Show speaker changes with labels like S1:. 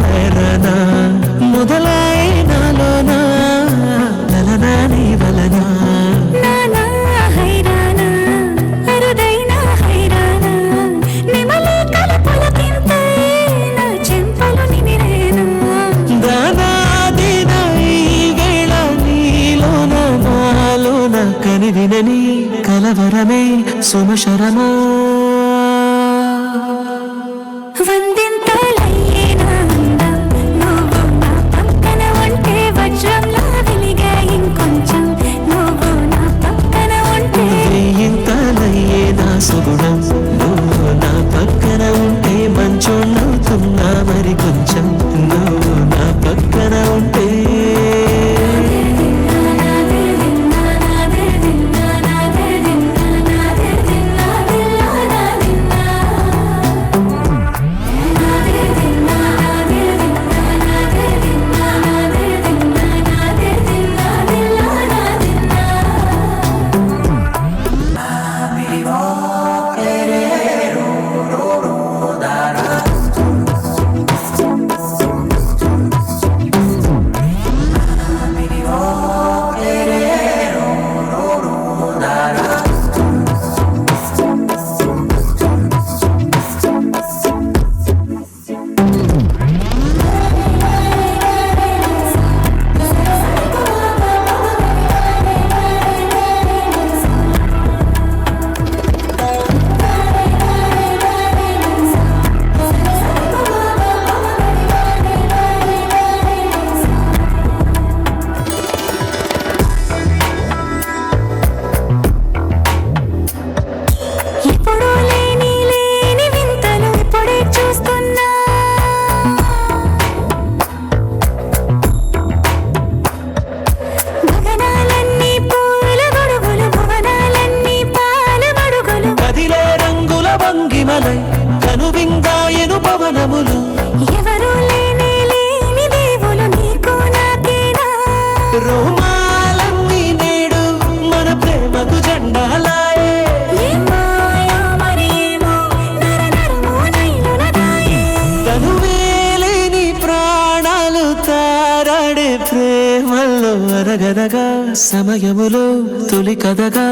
S1: హైరానా మొదలై నాలోనా లలనా నీ వలనా
S2: నానా హైరానా అరుదైనా హైరానా నిమలే కలపులకింతే నా చెంపలు నిమిరేనా
S1: దానాదిన ఈ వేళ నీలోన నాలోన కనివినని కలవరమే సుమశరమా
S2: వందింతలయ్యేనా అందం నువ్వు నా పక్కన ఉంటే వజ్రంలా వెలిగా ఇంకొంచెం నువ్వు నా పక్కన ఉంటే
S1: ఇంతలయ్యే నా సుగుణం నువ్వు నా పక్కన ఉంటే మంచోళ్ళవుతున్నా మరి కొంచెం నువ్వు నా పక్కన ఉంటే
S2: ఎప్పుడూ లేని వింతలు ఇప్పుడే చూస్తున్నా గగనాలన్నీ పూల గొడుగులు భువనాలన్నీ పాల మడుగులు
S1: కదిలే రంగుల భంగిమలై కనువిందాయను పవనములు
S2: ఎవరూ లేని దేవులు నీకు నాకేనా
S1: రోమాలన్నీ నేడు మన ప్రేమకు జెండాలాయే
S2: ఏం మాయో మరి ఏమో నరనరమో నైలున దాయే
S1: తనువేలేని ప్రాణాలు తారాడే ప్రేమల్లో అరగదగా సమయములో తొలి కదగా